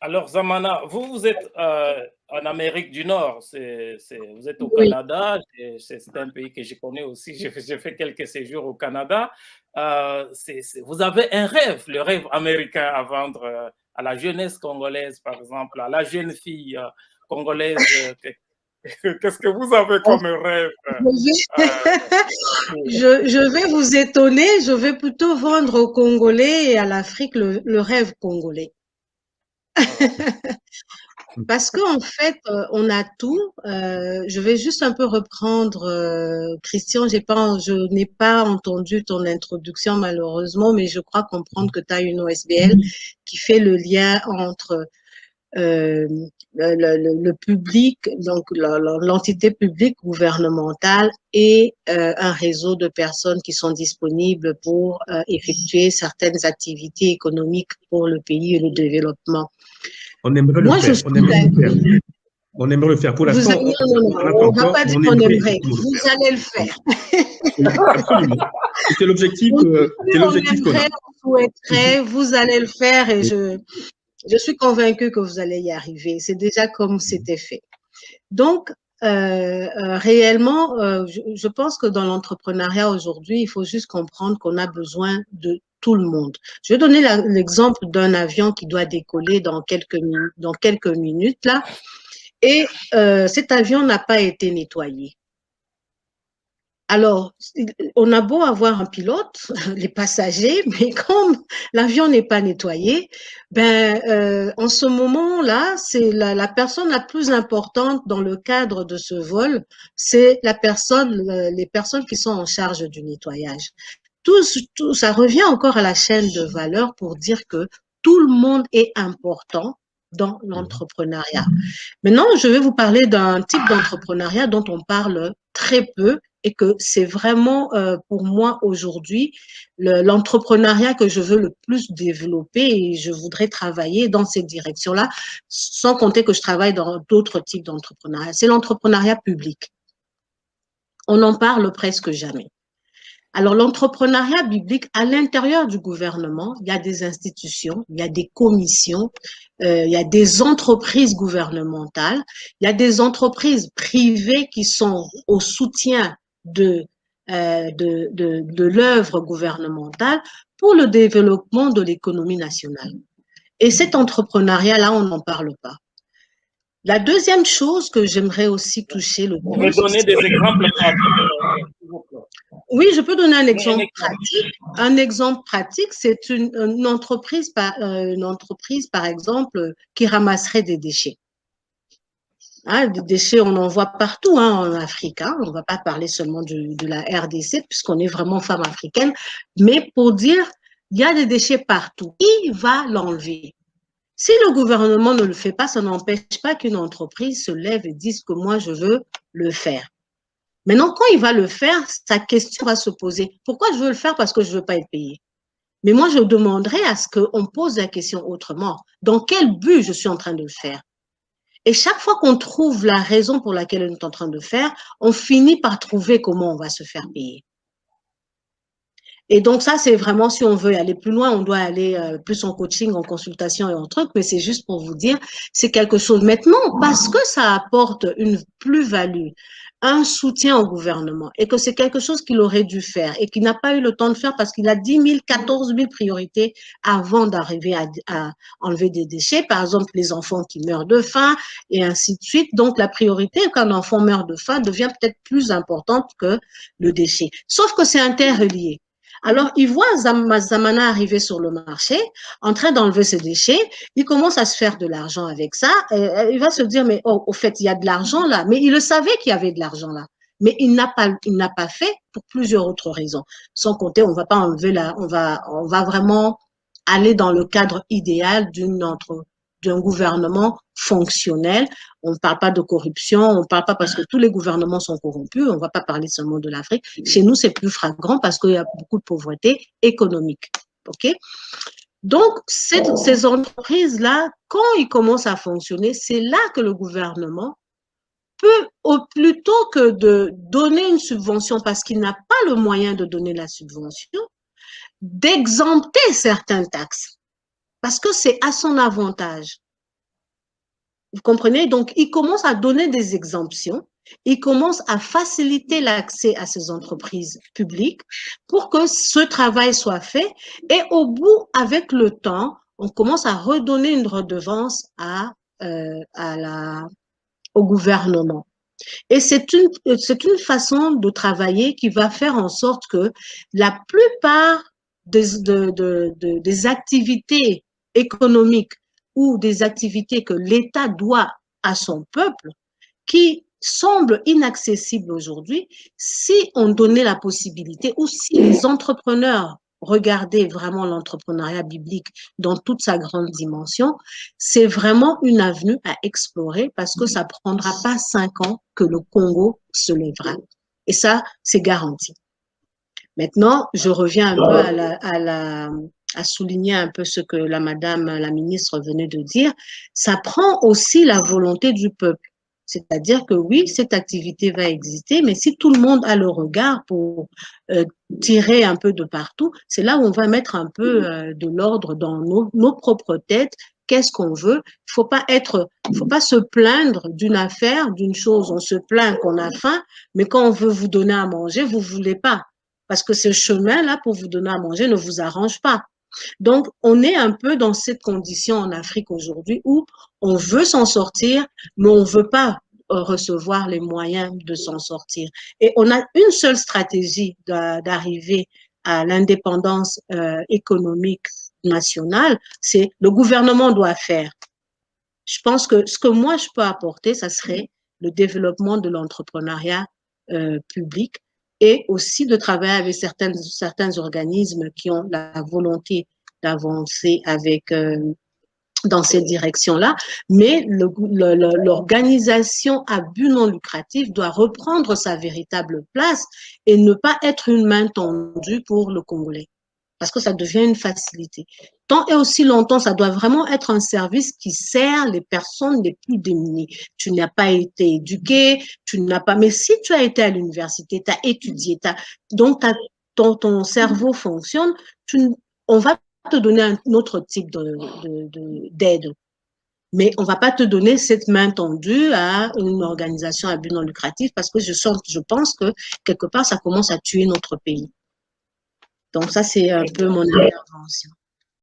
Alors, Zamana, vous êtes en Amérique du Nord, vous êtes au Oui. Canada, c'est un pays que je connais aussi, j'ai fait quelques séjours au Canada. Vous avez un rêve, le rêve américain à vendre à la jeunesse congolaise, par exemple, à la jeune fille congolaise. Qu'est-ce que vous avez comme rêve? Je vais vous étonner, je vais plutôt vendre aux Congolais et à l'Afrique le rêve congolais. Parce qu'en fait, on a tout. Je vais juste un peu reprendre, Christian, je n'ai pas entendu ton introduction malheureusement, mais je crois comprendre que tu as une OSBL qui fait le lien entre le public, donc l'entité publique gouvernementale et un réseau de personnes qui sont disponibles pour effectuer certaines activités économiques pour le pays et le développement. On aimerait le faire. On aimerait le faire. Pour l'instant, on ne va pas dire qu'on aimerait. Vous allez le faire. Absolument. C'est l'objectif. On souhaiterait, vous allez le faire et je suis convaincue que vous allez y arriver. C'est déjà comme c'était fait. Donc, réellement, je pense que dans l'entrepreneuriat aujourd'hui, il faut juste comprendre qu'on a besoin de tout le monde. Je vais donner l'exemple d'un avion qui doit décoller dans quelques minutes là, et cet avion n'a pas été nettoyé. Alors, on a beau avoir un pilote, les passagers, mais comme l'avion n'est pas nettoyé, en ce moment-là, c'est la personne la plus importante dans le cadre de ce vol, c'est les personnes qui sont en charge du nettoyage. Tout, ça revient encore à la chaîne de valeur pour dire que tout le monde est important dans l'entrepreneuriat. Maintenant, je vais vous parler d'un type d'entrepreneuriat dont on parle très peu et que c'est vraiment pour moi aujourd'hui l'entrepreneuriat que je veux le plus développer et je voudrais travailler dans cette direction-là, sans compter que je travaille dans d'autres types d'entrepreneuriat. C'est l'entrepreneuriat public. On n'en parle presque jamais. Alors, l'entrepreneuriat biblique, à l'intérieur du gouvernement, il y a des institutions, il y a des commissions, il y a des entreprises gouvernementales, il y a des entreprises privées qui sont au soutien de l'œuvre gouvernementale pour le développement de l'économie nationale. Et cet entrepreneuriat-là, on n'en parle pas. La deuxième chose que j'aimerais aussi toucher le plus… Vous pouvez donner des exemples pratiques. Oui, je peux donner un exemple pratique. Un exemple pratique, c'est une entreprise, par exemple, qui ramasserait des déchets. Hein, des déchets, on en voit partout en Afrique. Hein. On ne va pas parler seulement de la RDC, puisqu'on est vraiment femme africaine, mais pour dire, il y a des déchets partout. Qui va l'enlever? Si le gouvernement ne le fait pas, ça n'empêche pas qu'une entreprise se lève et dise que moi, je veux le faire. Maintenant, quand il va le faire, sa question va se poser. Pourquoi je veux le faire? Parce que je ne veux pas être payé. Mais moi, je demanderais à ce qu'on pose la question autrement. Dans quel but je suis en train de le faire? Et chaque fois qu'on trouve la raison pour laquelle on est en train de le faire, on finit par trouver comment on va se faire payer. Et donc ça, c'est vraiment, si on veut aller plus loin, on doit aller plus en coaching, en consultation et en truc, mais c'est juste pour vous dire, c'est quelque chose. Maintenant, parce que ça apporte une plus-value, un soutien au gouvernement, et que c'est quelque chose qu'il aurait dû faire, et qu'il n'a pas eu le temps de faire parce qu'il a 10 000, 14 000 priorités avant d'arriver à enlever des déchets, par exemple les enfants qui meurent de faim, et ainsi de suite. Donc la priorité quand un enfant meurt de faim devient peut-être plus importante que le déchet. Sauf que c'est interrelié. Alors, il voit Zamana arriver sur le marché, en train d'enlever ses déchets. Il commence à se faire de l'argent avec ça. Il va se dire, mais oh, au fait, il y a de l'argent là. Mais il le savait qu'il y avait de l'argent là. Mais il n'a pas fait pour plusieurs autres raisons. Sans compter, on va pas enlever on va vraiment aller dans le cadre idéal d'un gouvernement fonctionnel. On ne parle pas de corruption, on ne parle pas parce que tous les gouvernements sont corrompus, on ne va pas parler seulement de l'Afrique. Chez nous, c'est plus flagrant parce qu'il y a beaucoup de pauvreté économique. OK? Donc, ces entreprises-là, quand ils commencent à fonctionner, c'est là que le gouvernement peut, plutôt que de donner une subvention parce qu'il n'a pas le moyen de donner la subvention, d'exempter certaines taxes parce que c'est à son avantage. Vous comprenez? Donc, il commence à donner des exemptions, il commence à faciliter l'accès à ces entreprises publiques pour que ce travail soit fait. Et au bout, avec le temps, on commence à redonner une redevance au gouvernement. Et c'est une façon de travailler qui va faire en sorte que la plupart des activités économiques ou des activités que l'État doit à son peuple, qui semblent inaccessibles aujourd'hui, si on donnait la possibilité ou si les entrepreneurs regardaient vraiment l'entrepreneuriat biblique dans toute sa grande dimension, c'est vraiment une avenue à explorer parce que ça ne prendra pas 5 ans que le Congo se lèvera. Et ça, c'est garanti. Maintenant, je reviens un peu à souligner un peu ce que la ministre venait de dire. Ça prend aussi la volonté du peuple. C'est-à-dire que oui, cette activité va exister, mais si tout le monde a le regard pour tirer un peu de partout, c'est là où on va mettre un peu de l'ordre dans nos propres têtes. Qu'est-ce qu'on veut? Il faut pas se plaindre d'une affaire, d'une chose. On se plaint qu'on a faim, mais quand on veut vous donner à manger, vous voulez pas. Parce que ce chemin-là pour vous donner à manger ne vous arrange pas. Donc, on est un peu dans cette condition en Afrique aujourd'hui où on veut s'en sortir, mais on ne veut pas recevoir les moyens de s'en sortir. Et on a une seule stratégie d'arriver à l'indépendance économique nationale, c'est le gouvernement doit faire. Je pense que ce que moi je peux apporter, ça serait le développement de l'entrepreneuriat public et aussi de travailler avec certains organismes qui ont la volonté d'avancer dans cette direction-là, mais l'organisation à but non lucratif doit reprendre sa véritable place et ne pas être une main tendue pour le Congolais, parce que ça devient une facilité. Tant et aussi longtemps, ça doit vraiment être un service qui sert les personnes les plus démunies. Tu n'as pas été éduqué, mais si tu as été à l'université, tu as étudié, donc ton cerveau fonctionne, on va te donner un autre type d'aide. Mais on ne va pas te donner cette main tendue à une organisation à but non lucratif parce que je pense que quelque part, ça commence à tuer notre pays. Donc ça, c'est un peu mon intervention.